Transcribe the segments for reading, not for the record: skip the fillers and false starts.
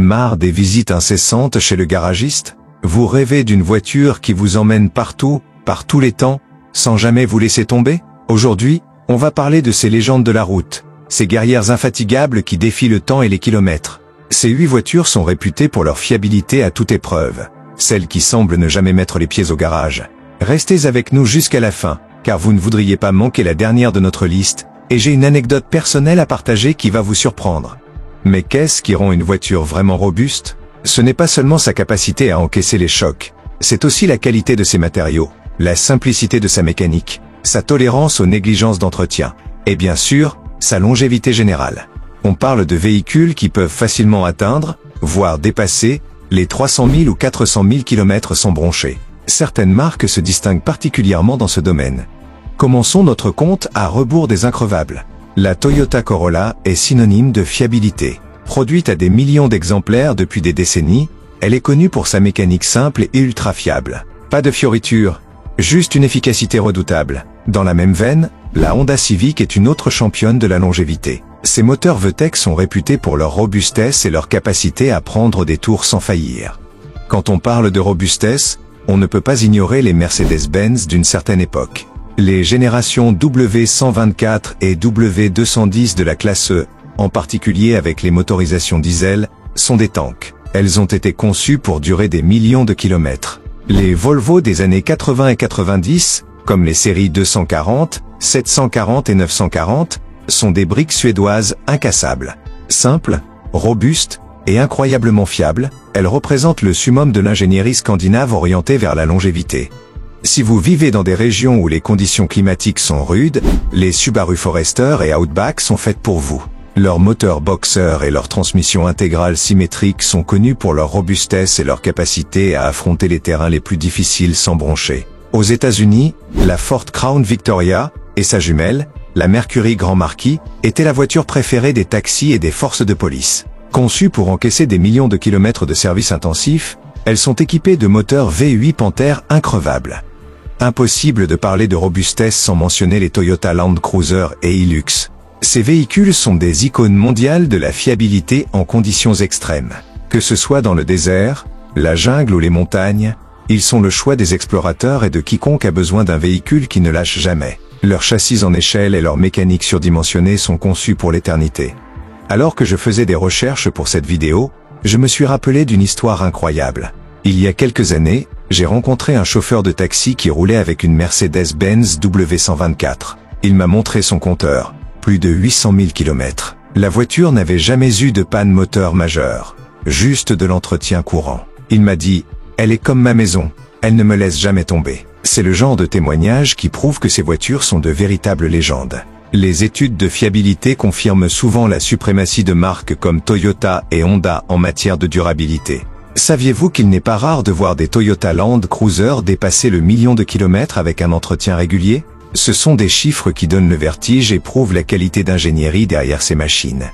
Marre des visites incessantes chez le garagiste? Vous rêvez d'une voiture qui vous emmène partout, par tous les temps, sans jamais vous laisser tomber? Aujourd'hui, on va parler de ces légendes de la route, ces guerrières infatigables qui défient le temps et les kilomètres. Ces 8 voitures sont réputées pour leur fiabilité à toute épreuve, celles qui semblent ne jamais mettre les pieds au garage. Restez avec nous jusqu'à la fin, car vous ne voudriez pas manquer la dernière de notre liste, et j'ai une anecdote personnelle à partager qui va vous surprendre. Mais qu'est-ce qui rend une voiture vraiment robuste? Ce n'est pas seulement sa capacité à encaisser les chocs, c'est aussi la qualité de ses matériaux, la simplicité de sa mécanique, sa tolérance aux négligences d'entretien, et bien sûr, sa longévité générale. On parle de véhicules qui peuvent facilement atteindre, voire dépasser, les 300 000 ou 400 000 km sans broncher. Certaines marques se distinguent particulièrement dans ce domaine. Commençons notre compte à rebours des increvables. La Toyota Corolla est synonyme de fiabilité. Produite à des millions d'exemplaires depuis des décennies, elle est connue pour sa mécanique simple et ultra fiable. Pas de fioritures, juste une efficacité redoutable. Dans la même veine, la Honda Civic est une autre championne de la longévité. Ses moteurs VTEC sont réputés pour leur robustesse et leur capacité à prendre des tours sans faillir. Quand on parle de robustesse, on ne peut pas ignorer les Mercedes-Benz d'une certaine époque. Les générations W124 et W210 de la classe E, en particulier avec les motorisations diesel, sont des tanks. Elles ont été conçues pour durer des millions de kilomètres. Les Volvo des années 80 et 90, comme les séries 240, 740 et 940, sont des briques suédoises incassables. Simples, robustes et incroyablement fiables, elles représentent le summum de l'ingénierie scandinave orientée vers la longévité. Si vous vivez dans des régions où les conditions climatiques sont rudes, les Subaru Forester et Outback sont faites pour vous. Leurs moteurs Boxer et leur transmission intégrale symétrique sont connus pour leur robustesse et leur capacité à affronter les terrains les plus difficiles sans broncher. Aux États-Unis, la Ford Crown Victoria et sa jumelle, la Mercury Grand Marquis, était la voiture préférée des taxis et des forces de police. Conçues pour encaisser des millions de kilomètres de service intensif, elles sont équipées de moteurs V8 Panther increvables. Impossible de parler de robustesse sans mentionner les Toyota Land Cruiser et Hilux. Ces véhicules sont des icônes mondiales de la fiabilité en conditions extrêmes. Que ce soit dans le désert, la jungle ou les montagnes, ils sont le choix des explorateurs et de quiconque a besoin d'un véhicule qui ne lâche jamais. Leurs châssis en échelle et leur mécanique surdimensionnée sont conçus pour l'éternité. Alors que je faisais des recherches pour cette vidéo, je me suis rappelé d'une histoire incroyable. Il y a quelques années, j'ai rencontré un chauffeur de taxi qui roulait avec une Mercedes-Benz W124. Il m'a montré son compteur. Plus de 800 000 km. La voiture n'avait jamais eu de panne moteur majeure. Juste de l'entretien courant. Il m'a dit, elle est comme ma maison. Elle ne me laisse jamais tomber. C'est le genre de témoignage qui prouve que ces voitures sont de véritables légendes. Les études de fiabilité confirment souvent la suprématie de marques comme Toyota et Honda en matière de durabilité. Saviez-vous qu'il n'est pas rare de voir des Toyota Land Cruiser dépasser le million de kilomètres avec un entretien régulier? Ce sont des chiffres qui donnent le vertige et prouvent la qualité d'ingénierie derrière ces machines.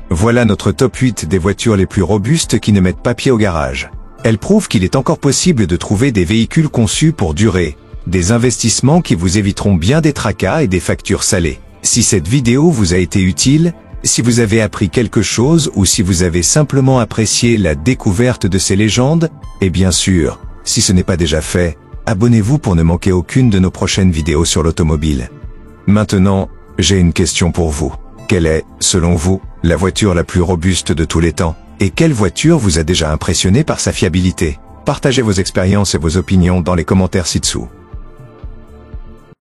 Voilà notre top 8 des voitures les plus robustes qui ne mettent pas pied au garage. Elles prouvent qu'il est encore possible de trouver des véhicules conçus pour durer, des investissements qui vous éviteront bien des tracas et des factures salées. Si cette vidéo vous a été utile, si vous avez appris quelque chose ou si vous avez simplement apprécié la découverte de ces légendes, et bien sûr, si ce n'est pas déjà fait, abonnez-vous pour ne manquer aucune de nos prochaines vidéos sur l'automobile. Maintenant, j'ai une question pour vous. Quelle est, selon vous, la voiture la plus robuste de tous les temps? Et quelle voiture vous a déjà impressionné par sa fiabilité? Partagez vos expériences et vos opinions dans les commentaires ci-dessous.